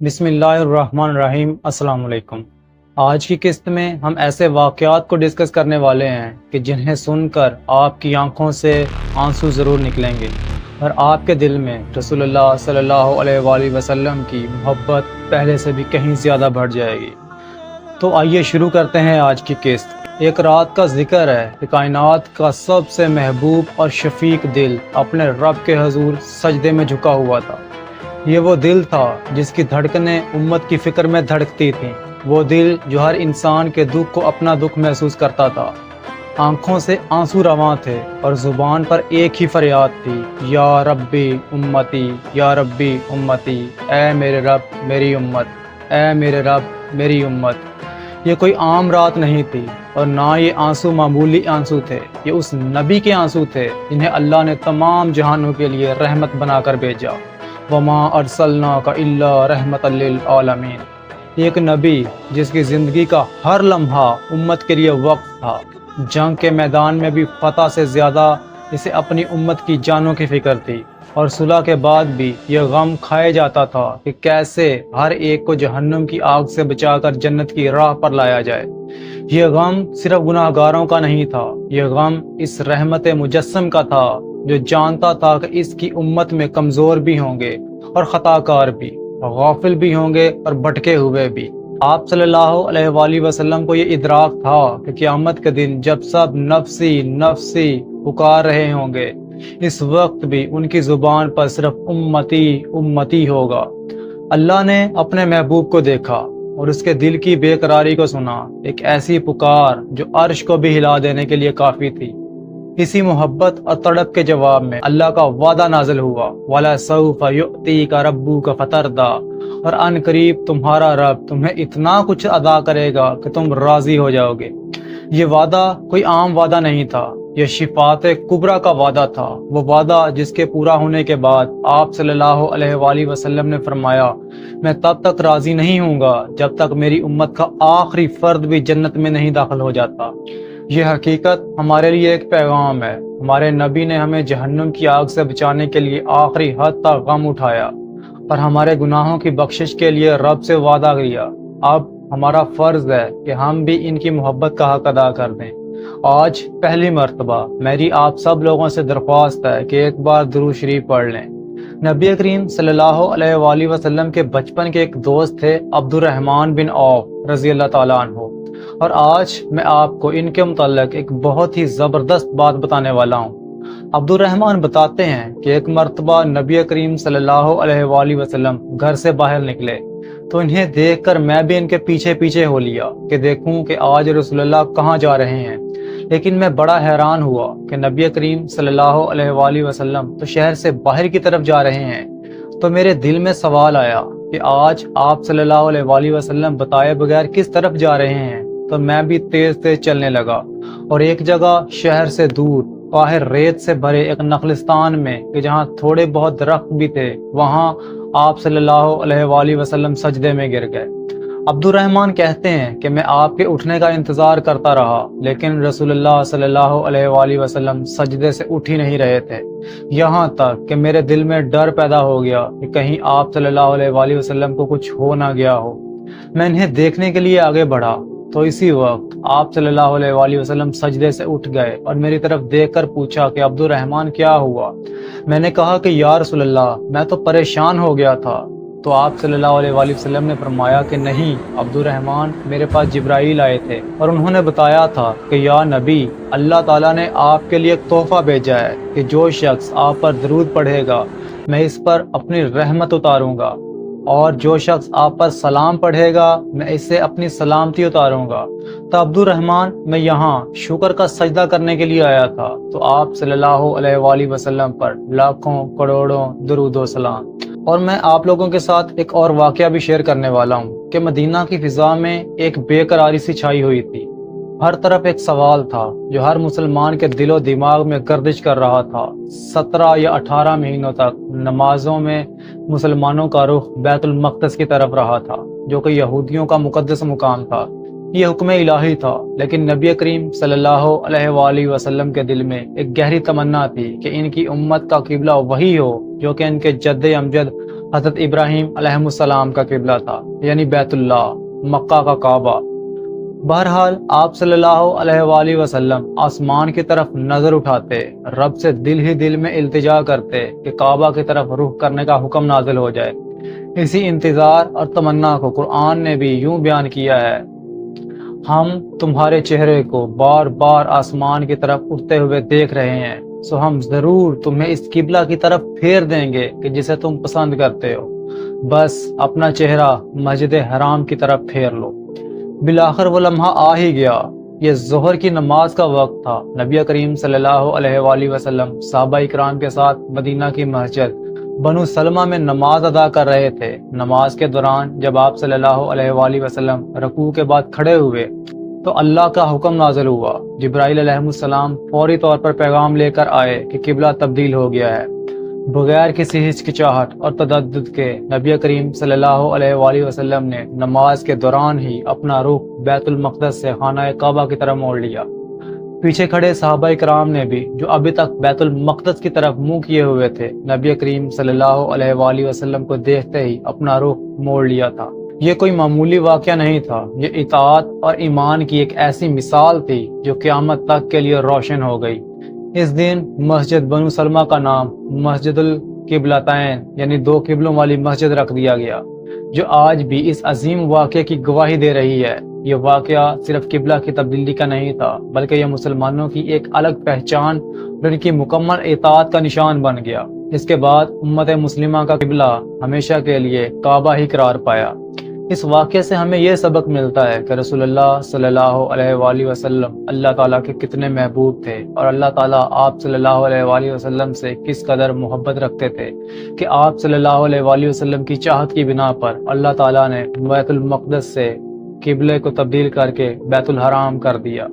بسم اللہ الرحمن الرحیم۔ السلام علیکم۔ آج کی قسط میں ہم ایسے واقعات کو ڈسکس کرنے والے ہیں کہ جنہیں سن کر آپ کی آنکھوں سے آنسو ضرور نکلیں گے اور آپ کے دل میں رسول اللہ صلی اللہ علیہ وآلہ وسلم کی محبت پہلے سے بھی کہیں زیادہ بڑھ جائے گی۔ تو آئیے شروع کرتے ہیں آج کی قسط۔ ایک رات کا ذکر ہے کہ کائنات کا سب سے محبوب اور شفیق دل اپنے رب کے حضور سجدے میں جھکا ہوا تھا۔ یہ وہ دل تھا جس کی دھڑکنیں امت کی فکر میں دھڑکتی تھیں، وہ دل جو ہر انسان کے دکھ کو اپنا دکھ محسوس کرتا تھا۔ آنکھوں سے آنسو رواں تھے اور زبان پر ایک ہی فریاد تھی، یا ربی امتی، یا ربی امتی، اے میرے رب میری امت، اے میرے رب میری امت۔ یہ کوئی عام رات نہیں تھی اور نہ یہ آنسو معمولی آنسو تھے، یہ اس نبی کے آنسو تھے جنہیں اللہ نے تمام جہانوں کے لیے رحمت بنا کر بھیجا۔ وما ارسلناک الا رحمت للعالمین۔ ایک نبی جس کی زندگی کا ہر لمحہ امت کے لیے وقف تھا، جنگ کے میدان میں بھی فتح سے زیادہ اسے اپنی امت کی جانوں کی فکر تھی، اور صلح کے بعد بھی یہ غم کھائے جاتا تھا کہ کیسے ہر ایک کو جہنم کی آگ سے بچا کر جنت کی راہ پر لایا جائے۔ یہ غم صرف گناہ گاروں کا نہیں تھا، یہ غم اس رحمت مجسم کا تھا جو جانتا تھا کہ اس کی امت میں کمزور بھی ہوں گے اور خطا کار بھی، غافل بھی ہوں گے اور بھٹکے ہوئے بھی۔ آپ صلی اللہ علیہ وآلہ وسلم کو یہ ادراک تھا کہ قیامت کے دن جب سب نفسی نفسی پکار رہے ہوں گے، اس وقت بھی ان کی زبان پر صرف امتی امتی ہوگا۔ اللہ نے اپنے محبوب کو دیکھا اور اس کے دل کی بے قراری کو سنا، ایک ایسی پکار جو عرش کو بھی ہلا دینے کے لیے کافی تھی۔ اسی محبت اور تڑپ کے جواب میں اللہ کا وعدہ نازل ہوا، وَلَسَوْفَ يُؤْتِيكَ رَبُّكَ فَتَرْضَىٰ، اور ان قریب تمہارا رب تمہیں اتنا کچھ عطا کرے گا کہ تم راضی ہو جاؤ گے۔ یہ وعدہ کوئی عام وعدہ نہیں تھا، یہ شفاعت کبریٰ کا وعدہ تھا، وہ وعدہ جس کے پورا ہونے کے بعد آپ صلی اللہ علیہ وآلہ وسلم نے فرمایا، میں تب تک راضی نہیں ہوں گا جب تک میری امت کا آخری فرد بھی جنت میں نہیں داخل ہو جاتا۔ یہ حقیقت ہمارے لیے ایک پیغام ہے۔ ہمارے نبی نے ہمیں جہنم کی آگ سے بچانے کے لیے آخری حد تک غم اٹھایا اور ہمارے گناہوں کی بخشش کے لیے رب سے وعدہ کیا۔ اب ہمارا فرض ہے کہ ہم بھی ان کی محبت کا حق ادا کر دیں۔ آج پہلی مرتبہ میری آپ سب لوگوں سے درخواست ہے کہ ایک بار درود شریف پڑھ لیں۔ نبی کریم صلی اللہ علیہ وآلہ وسلم کے بچپن کے ایک دوست تھے عبد الرحمن بن عوف رضی اللہ تعالیٰ عنہ، اور آج میں آپ کو ان کے متعلق ایک بہت ہی زبردست بات بتانے والا ہوں۔ عبد الرحمن بتاتے ہیں کہ ایک مرتبہ نبی کریم صلی اللہ علیہ وآلہ وسلم گھر سے باہر نکلے تو انہیں دیکھ کر میں بھی ان کے پیچھے پیچھے ہو لیا کہ دیکھوں کہ آج رسول اللہ کہاں جا رہے ہیں، لیکن میں بڑا حیران ہوا کہ نبی کریم صلی اللہ علیہ وآلہ وسلم تو شہر سے باہر کی طرف جا رہے ہیں۔ تو میرے دل میں سوال آیا کہ آج آپ صلی اللہ علیہ وآلہ وسلم بتائے بغیر کس طرف جا رہے ہیں؟ تو میں بھی تیز تیز چلنے لگا اور ایک جگہ شہر سے دور باہر ریت سے بھرے ایک نخلستان میں کہ جہاں تھوڑے بہت درخت بھی تھے، وہاں آپ صلی اللہ علیہ وآلہ وسلم سجدے میں گر گئے۔ عبد الرحمن کہتے ہیں کہ میں آپ کے اٹھنے کا انتظار کرتا رہا، لیکن رسول اللہ صلی اللہ علیہ وآلہ وسلم سجدے سے اٹھ ہی نہیں رہے تھے، یہاں تک کہ میرے دل میں ڈر پیدا ہو گیا کہ کہیں آپ صلی اللہ علیہ وآلہ وسلم کو کچھ ہو نہ گیا ہو۔ میں انہیں دیکھنے کے لیے آگے بڑھا تو اسی وقت آپ صلی اللہ علیہ وآلہ وسلم سجدے سے اٹھ گئے اور میری طرف دیکھ کر پوچھا کہ عبد الرحمن کیا ہوا؟ میں نے کہا کہ یا رسول اللہ میں تو پریشان ہو گیا تھا۔ تو آپ صلی اللہ علیہ وآلہ وسلم نے فرمایا کہ نہیں عبد الرحمن، میرے پاس جبرائیل آئے تھے اور انہوں نے بتایا تھا کہ یا نبی، اللہ تعالیٰ نے آپ کے لیے ایک تحفہ بھیجا ہے کہ جو شخص آپ پر درود پڑھے گا میں اس پر اپنی رحمت اتاروں گا، اور جو شخص آپ پر سلام پڑھے گا میں اس سے اپنی سلامتی اتاروں گا۔ تو عبد الرحمن میں یہاں شکر کا سجدہ کرنے کے لیے آیا تھا، تو آپ صلی اللہ علیہ وآلہ وسلم پر لاکھوں کروڑوں درود و سلام۔ اور میں آپ لوگوں کے ساتھ ایک اور واقعہ بھی شیئر کرنے والا ہوں کہ مدینہ کی فضا میں ایک بے قراری سی چھائی ہوئی تھی۔ ہر طرف ایک سوال تھا جو ہر مسلمان کے دل و دماغ میں گردش کر رہا تھا۔ 17 یا 18 مہینوں تک نمازوں میں مسلمانوں کا رخ بیت المقدس کی طرف رہا تھا، جو کہ یہودیوں کا مقدس مقام تھا۔ یہ حکم الہی تھا، لیکن نبی کریم صلی اللہ علیہ وآلہ وسلم کے دل میں ایک گہری تمنا تھی کہ ان کی امت کا قبلہ وہی ہو جو کہ ان کے جد امجد حضرت ابراہیم علیہ السلام کا قبلہ تھا، یعنی بیت اللہ، مکہ کا کعبہ۔ بہرحال آپ صلی اللہ علیہ وآلہ وسلم آسمان کی طرف نظر اٹھاتے، رب سے دل ہی دل میں التجا کرتے کہ کعبہ کی طرف رخ کرنے کا حکم نازل ہو جائے۔ اسی انتظار اور تمنا کو قرآن نے بھی یوں بیان کیا ہے: ہم تمہارے چہرے کو بار بار آسمان کی طرف اٹھتے ہوئے دیکھ رہے ہیں، سو ہم ضرور تمہیں اس قبلہ کی طرف پھیر دیں گے کہ جسے تم پسند کرتے ہو، بس اپنا چہرہ مسجد حرام کی طرف پھیر لو۔ بالآخر وہ لمحہ آ ہی گیا۔ یہ ظہر کی نماز کا وقت تھا۔ نبی کریم صلی اللہ علیہ وآلہ وسلم صحابہ اکرام کے ساتھ مدینہ کی مسجد بنو سلمہ میں نماز ادا کر رہے تھے۔ نماز کے دوران جب آپ صلی اللہ علیہ وآلہ وسلم رکوع کے بعد کھڑے ہوئے تو اللہ کا حکم نازل ہوا۔ جبرائیل علیہ السلام فوری طور پر پیغام لے کر آئے کہ قبلہ تبدیل ہو گیا ہے۔ بغیر کسی ہچکچاہٹ اور تردد کے نبی کریم صلی اللہ علیہ وآلہ وسلم نے نماز کے دوران ہی اپنا رخ بیت المقدس سے خانہ کعبہ کی طرف موڑ لیا۔ پیچھے کھڑے صحابہ کرام نے بھی، جو ابھی تک بیت المقدس کی طرف منہ کیے ہوئے تھے، نبی کریم صلی اللہ علیہ وآلہ وسلم کو دیکھتے ہی اپنا رخ موڑ لیا تھا۔ یہ کوئی معمولی واقعہ نہیں تھا، یہ اطاعت اور ایمان کی ایک ایسی مثال تھی جو قیامت تک کے لیے روشن ہو گئی۔ اس دن مسجد بنو سلمہ کا نام مسجد القبلتین یعنی دو قبلوں والی مسجد رکھ دیا گیا، جو آج بھی اس عظیم واقعے کی گواہی دے رہی ہے۔ یہ واقعہ صرف قبلہ کی تبدیلی کا نہیں تھا، بلکہ یہ مسلمانوں کی ایک الگ پہچان اور ان کی مکمل اطاعت کا نشان بن گیا۔ اس کے بعد امت مسلمہ کا قبلہ ہمیشہ کے لیے کعبہ ہی قرار پایا۔ اس واقعے سے ہمیں یہ سبق ملتا ہے کہ رسول اللہ صلی اللہ علیہ وآلہ وسلم اللہ تعالیٰ کے کتنے محبوب تھے، اور اللہ تعالیٰ آپ صلی اللہ علیہ وآلہ وسلم سے کس قدر محبت رکھتے تھے کہ آپ صلی اللہ علیہ وآلہ وسلم کی چاہت کی بنا پر اللہ تعالیٰ نے بیت المقدس سے قبلے کو تبدیل کر کے بیت الحرام کر دیا۔